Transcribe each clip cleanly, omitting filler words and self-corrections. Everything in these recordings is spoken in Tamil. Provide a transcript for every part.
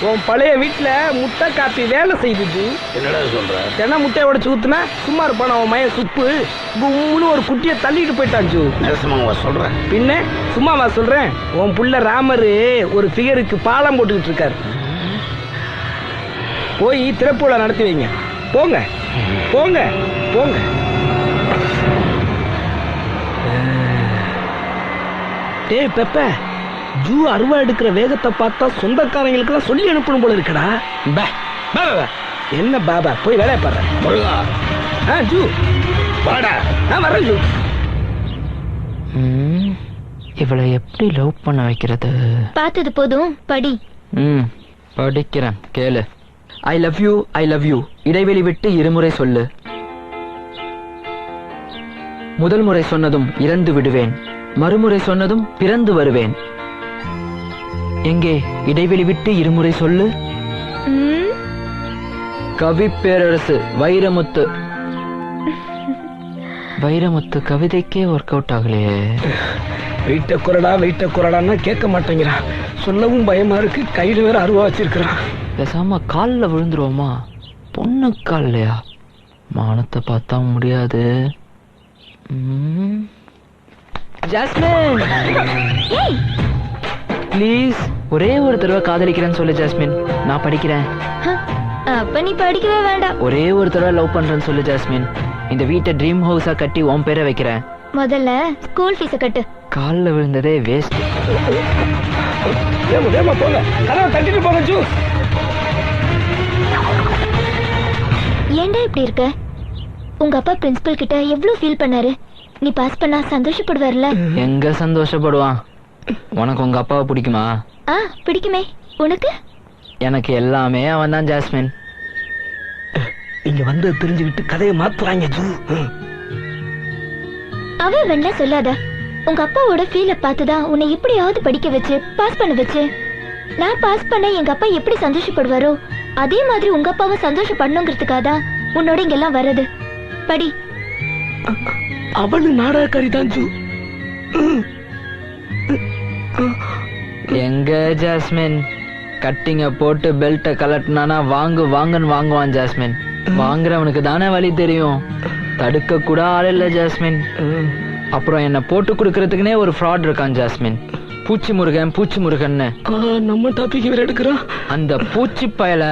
உன் பழைய வீட்டுல முட்டை காப்பி வேலை செய்யுது. என்னடா சொல்ற? தென்னை முட்டையை உடைச்சு ஊத்துனா சும்மா இருப்பான அவன் மய சுப்பு கும்னு ஒரு குட்டியை தள்ளிட்டு போயிட்டான் ஜூ. நரசிம்மாவா சொல்றேன்? பின்ன சும்மாவா சொல்றேன்? உன் புள்ள ராமரு ஒரு ஃபிகருக்கு பாலம் போட்டுக்கிட்டு இருக்காரு. போய் திறப்புல நடத்தி வைங்க. போங்க போங்க போங்க. டேய் பெப்ப, ஜூ அருவா எடுக்கிற வேகத்தை பார்த்தா சொந்தக்காரங்களுக்கு தான் சொல்லி அனுப்பணும் போல இருக்கடா. என்ன பாபா, போய் வேலையை பாரு. முருகா, ஜூ வாடா. நான் வரேன் ஜூ. இவளை எப்படி லவ் பண்ண வைக்கிறது? பார்த்தது போதும், படி. படிக்கிறேன், கேளு. I love you, I love you. இடைவெளி விட்டு இருமுறை சொல்லு. முதல் முறை சொன்னதும் இறந்து விடுவேன், மறுமுறை சொன்னதும் பிறந்து வருவேன். எங்கே இடைவெளி விட்டு இருமுறை சொல்லு. கவி பேரரசு வைரமுத்து. வைரமுத்து கவிதைக்கே ஒர்க் அவுட் ஆகலையே. வெயிட்ட குரடான்னா கேட்க மாட்டேங்கிறான். சொல்லவும் பயமா இருக்கு. கையில வேற அருவா வச்சிருக்கிறான். பேசாம கால்ல விழுந்துருவோமா? பொண்ணு கால்லையா? மானத்தை பார்த்தா முடியாது. ஜாஸ்மின் ப்ளீஸ், ஒரே ஒரு தடவை காதலிக்கிறேன்னு சொல்லு ஜாஸ்மின். நான் படிக்கிறேன். அப்ப நீ படிக்கவே வேண்டாம். ஒரே ஒரு தடவை லவ் பண்றேன்னு சொல்லு ஜாஸ்மின். இந்த வீட்டை ட்ரீம் ஹவுஸா கட்டி உன் பேரை வைக்கிறேன். முதல்ல ஸ்கூல் ஃபீஸ கட்டு. கால்ல விழுந்ததே வேஸ்ட். போங்க, கதவை தட்டிட்டு போங்க ஜூ. ஏன்டா இப்படி இருக்க? உங்க அப்பா பிரின்சிபல் கிட்ட எவ்வளவு ஃபீல் பண்ணாரு. நீ பாஸ் பண்ணா சந்தோஷப்படுவார்ல? எங்க சந்தோஷப்படுவான்? உனக்கு உங்க அப்பாவை பிடிக்குமா? பிடிக்குமே. உனக்கு? எனக்கு எல்லாமே அவன் தான் ஜாஸ்மின். இங்க வந்து தெரிஞ்சுக்கிட்டு கதையை மாத்துறாங்க ஜூ. அவன் வேணா சொல்லாத. உங்க அப்பாவோட ஃபீல பார்த்துதான் உன்னை எப்படியாவது படிக்க வச்சு பாஸ் பண்ண வச்சு. நான் பாஸ் பண்ண எங்க அப்பா எப்படி சந்தோஷப்படுவாரோ அதே மாதிரி உங்க அப்பாவும் சந்தோஷப்படணுங்கிறதுக்காக தான் உன்னோட இங்கெல்லாம் வர்றது. படி. அவளு நாடகக்காரி தான் ஜூ. எங்க ஜாஸ்மின் கட்டிங்க போட்டு பெல்ட்டை கலட்டினானா வாங்குன்னு வாங்குவான் ஜாஸ்மின். வாங்குறவனுக்கு தானே வழி தெரியும். தடுக்க கூட ஆள் இல்ல ஜாஸ்மின். அப்புறம் என்ன போட்டு கொடுக்கறதுக்குனே ஒரு ஃப்ராட் இருக்கான் ஜாஸ்மின். பூச்சி முருகன்னு நம்ம டாபிக் வேற எடுக்கிறான். அந்த பூச்சி பயல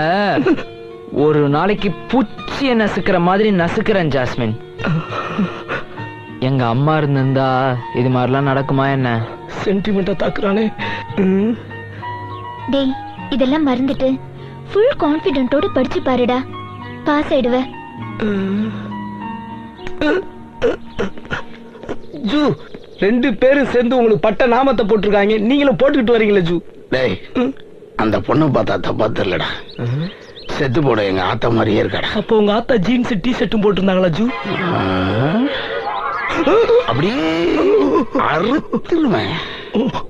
ஒரு நாளைக்கு பூச்சியை நசுக்கிற மாதிரி நசுக்கிறேன் ஜாஸ்மின். எங்க அம்மா இருந்திருந்தா இது மாதிரிலாம் நடக்குமா என்ன? சென்டிமெண்டா தாக்குறானே. டேய், இதெல்லாம் மறந்துட்டு ஃபுல் கான்ஃபிடென்ட்டோட படிச்சு பாருடா. பாஸ் ஆயிடுவ. ஜூ, ரெண்டு பேரும் சேர்ந்து உங்களுக்கு பட்ட நாமத்தை போட்டிருக்காங்க. நீங்களும் போட்டுக்கிட்டு வரீங்களா ஜூ? டேய், அந்த பொண்ணு பார்த்தா தப்பா தெரியலடா. செத்து போட எங்க ஆத்தா மாதிரியே இருக்காடா. அப்போ உங்க ஆத்தா ஜீன்ஸ் டி ஷர்ட்டும் போட்டிருந்தாங்களா ஜூ? அப்படியே அறுத்துருவேன்.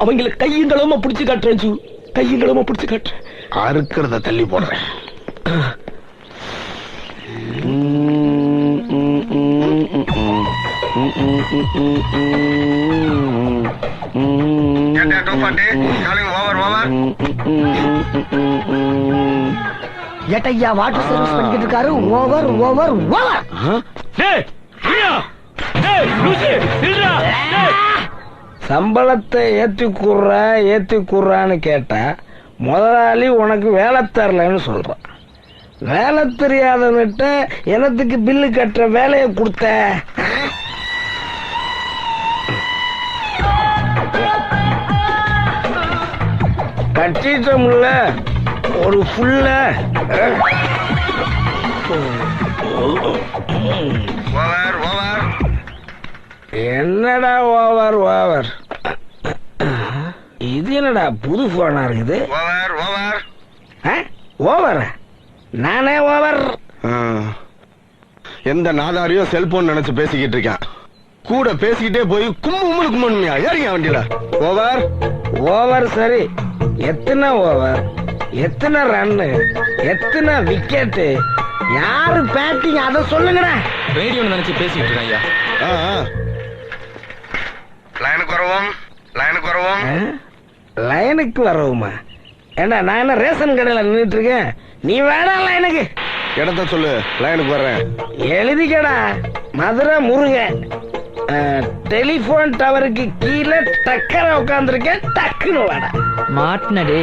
அவங்கள கையங்களமா புடிச்சு காட்டுறேன் ஜூ. கையங்களமா புடிச்சு காட்டுறேன். அறுக்கிறத தள்ளி போடுறேன். ஏட்டையா வாட்டர் சர்வீஸ் பண்ணிட்டு இருக்காரு. Over over over. சம்பளத்தை ஏத்தி குர்றான்னு கேட்டா முதலாளி உனக்கு வேலை தரலன்னு சொல்றான். வேலை தெரியாதவன்கிட்ட எனத்துக்கு பில்லு கட்டுற வேலையை கொடுத்த. கட்டிட்டோம்ல ஒரு ஃபுல்ல. என்னடா ஓவர்? இது என்னடா புது போனா இருக்குது? ஓவர்? நானே ஓவர்? எந்த நாதாரியோ செல்போன் நினைச்சு பேசிக்கிட்டு இருக்கேன். கூட பேசிக்கிட்டே போய் கும்முன்னுமையா ஏறிங்க வண்டியில. ஓவர் சரி. எத்தனை ஓவர், எத்தனை ரன்னு, எத்தனை விக்கெட்டு, யாரு பேட்டிங் அதை சொல்லுங்கடா. ரேடியோ நினைச்சு பேசிக்கிட்டு இருக்கேன் ஐயா. லைனுக்கு வரவும் லைனுக்கு வரவுமா? ஏண்டா நான் என்ன ரேஷன் கடையில நின்றுட்டு இருக்கேன், நீ வேணா லைனுக்கு. இடத்த சொல்லு, லைனுக்கு வர்றேன். எழுதிக்கடா, மதுரை முருகன், டெலிபோன் டவருக்கு கீழே டக்கரை உட்காந்துருக்கேன், டக்குன்னு வாடா. மாட்டினடே.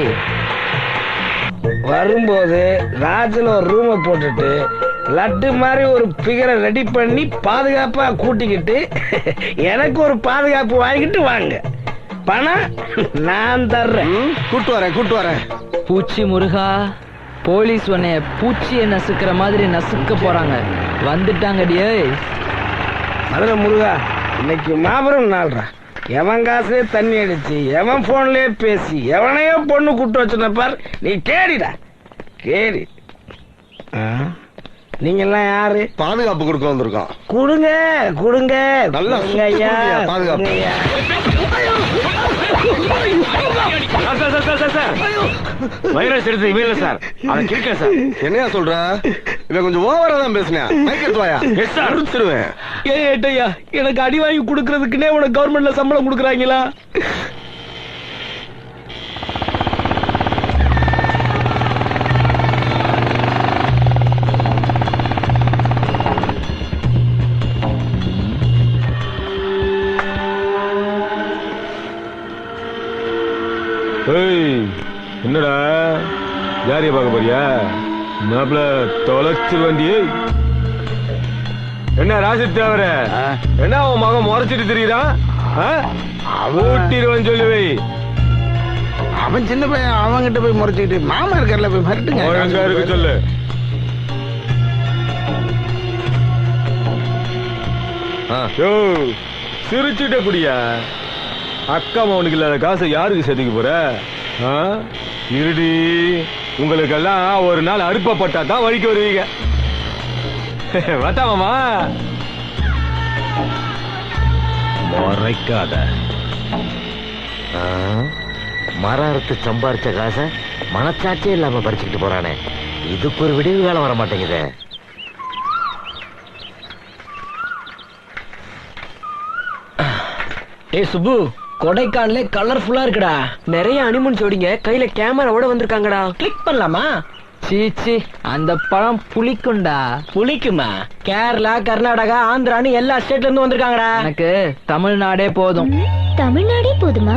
வரும்போது ராஜில் ஒரு ரூமை போட்டுட்டு லட்டு மாதிரி ஒரு பிகரை ரெடி பண்ணி பாதுகாப்பா கூட்டிக்கிட்டு எனக்கு ஒரு பாதுகாப்பு வாங்கிட்டு வாங்க. பணம் நான் தர்றேன். கூட்டு வரேன். பூச்சி முருகா, போலீஸ் உன்னைய பூச்சியை நசுக்கிற மாதிரி நசுக்க போறாங்க. வந்துட்டாங்கடியே. மதுரை முருகா, இன்னைக்கு மாபெரும் நாள்ரா. எவன் காசே தண்ணி அடிச்சு, எவன் போன்லயே பேசி, எவனையோ பொண்ணு கூட்டு வச்சுன பார். நீ கேடிடா, கேடி. நீங்க எல்லாம் யாரு? பாதுகாப்பு கொடுக்க வந்திருக்கோம். கொடுங்க கொடுங்க, நல்லா கொடுங்க ஐயா, பாதுகாப்பு. கொடுங்க ஐயா. வைரஸ் எடுத்து இமெயில சார், அதை கேட்க சார். என்னையா சொல்ற? இவன் கொஞ்சம் ஓவரா தான் பேசுனேன். மைக்கெடுத்துவாயா? Yes sir. அடிச்சிடுவேன். ஏய் ஏட்டையா, எனக்கு அடி வாங்கி கொடுக்கறதுக்குன்னே உனக்கு கவர்மெண்ட்ல சம்பளம் கொடுக்குறாங்களா? என்னடா யாரைய பார்க்க போறியா? மாப்பிள தொலைச்சு வண்டியே. என்ன ராசி தேவர, என்ன அவன் மகன் முறைச்சிட்டு தெரியுறான்? ஊட்டிடுவன் சொல்லுவை. அவன் சின்ன பையன், அவன்கிட்ட போய் முறைச்சிக்கிட்டு மாமா இருக்கார்ல, போய் மறுட்டுங்க. எங்க இருக்கு சொல்லு. சிரிச்சுட்ட குடியா? அக்கா மவனுக்கு இல்லாத காசை யாருக்கு செதுக்க போற? இருடி, உங்களுக்கெல்லாம் ஒரு நாள் அடுப்பப்பட்டா தான் வழிக்கு வருவீங்க. வட்டாமாமா முறைக்காத. மரம் அறுத்து சம்பாரிச்ச காசை மனச்சாட்சியே இல்லாம பறிச்சுக்கிட்டு போறானே, இதுக்கு ஒரு விடிவு காலம் வர மாட்டேங்குது. ஏய் சுப்பு, கொடைக்கானல கலர்ஃபுல்லா இருக்குடா. நிறைய அனிமன் ஜோடிங்க கையில கேமராவோட வந்திருக்காங்கடா. கிளிக் பண்ணலாமா? சீச்சி, அந்த பழம் புளிக்குண்டா. புளிக்குமா? கேரளா, கர்நாடகா, ஆந்திரான்னு எல்லா ஸ்டேட்ல இருந்து வந்திருக்காங்கடா. எனக்கு தமிழ்நாடே போதும். தமிழ்நாடே போதுமா?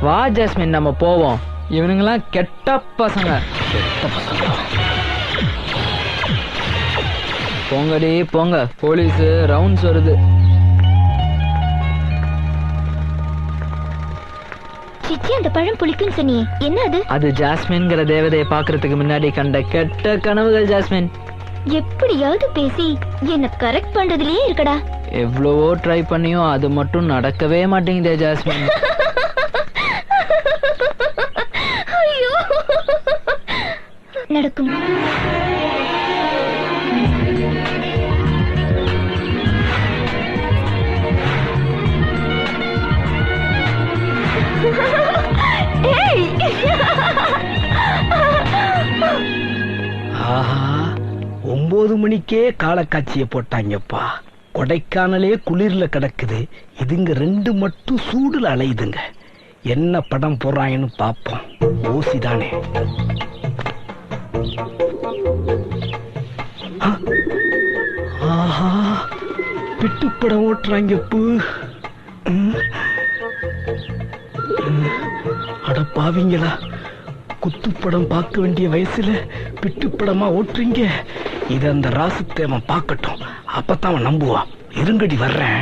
வா ஜாஸ்மின், நம்ம போவோம். இவனுங்கெல்லாம் கெட்ட பசங்க. போங்கடி போங்க, போலீஸ் ரவுண்ட்ஸ் வருது. சிச்சி, அந்த பழம் புளிக்குன்னு சொன்னியே, என்ன அது? அது ஜாஸ்மின்ங்கிற தேவதையை பாக்குறதுக்கு முன்னாடி கண்ட கெட்ட கனவுகள் ஜாஸ்மின். எப்படியாவது பேசி என்ன கரெக்ட் பண்றதுலயே இருக்கடா. எவ்வளவோ ட்ரை பண்ணியும் அது மட்டும் நடக்கவே மாட்டேங்குதே ஜாஸ்மின். ஐயோ, நடக்கும். ஆஹா, 9 மணிக்கே காலக்காட்சிய போட்டாங்கப்பா. கொடைக்கானலே குளிர்ல கிடக்குது, இதுங்க 2 மட்டும் சூடுல அலையுதுங்க. என்ன படம் போடுறாங்கன்னு பாப்போம். ஓசிதானே. ஆஹா, பிட்டு படம் ஓட்டுறாங்க. அட பாவிங்களா, குத்துப்படம் பார்க்க வேண்டிய வயசுல பிட்டு படமா ஓட்டுறீங்க. இத அந்த ராசுத்தேவன் பார்க்கட்டும், அப்பதான் அவன் நம்புவான். இருங்கடி வர்றேன்.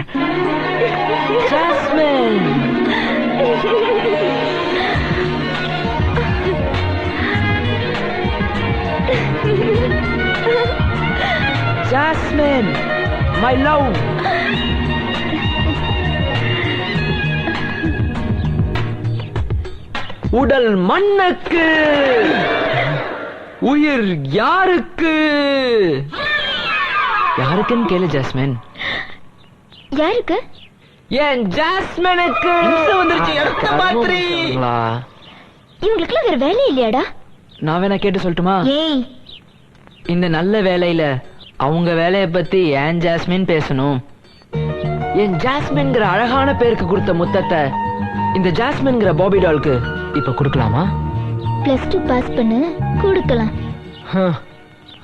Jasmine, my love. உடல் மண்ணுக்கு, உயிர் யாருக்கு? யாருக்குன்னு கேளு ஜாஸ்மின். யாருக்கு? ஏன் ஜாஸ்மினுக்கு. இவங்களுக்குலாம் வேற வேலை இல்லையாடா? நான் வேணா கேட்டு சொல்லட்டுமா? ஏய், இந்த நல்ல வேலையில அவங்க வேலைய பத்தி ஏன் ஜாஸ்மின் பேசணும்? என் ஜாஸ்மின்ங்கிற அழகான பேருக்கு கொடுத்த முத்தத்தை இந்த ஜாஸ்மின்ங்கிற பாபி டாலுக்கு இப்ப கொடுக்கலாமா? +2 பாஸ் பண்ணு கொடுக்கலாம்.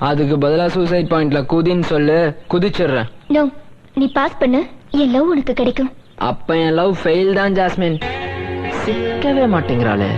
அதுக்கு பதிலா சூசைட் பாயிண்ட்ல குதின்னு சொல்லு, குதிச்சிடுறேன். நோ, நீ பாஸ் பண்ணு, என் லவ் உனக்கு கிடைக்கும். அப்ப என் லவ் ஃபெயில் தான் ஜாஸ்மின். சிக்கவே மாட்டேங்கிறாளே.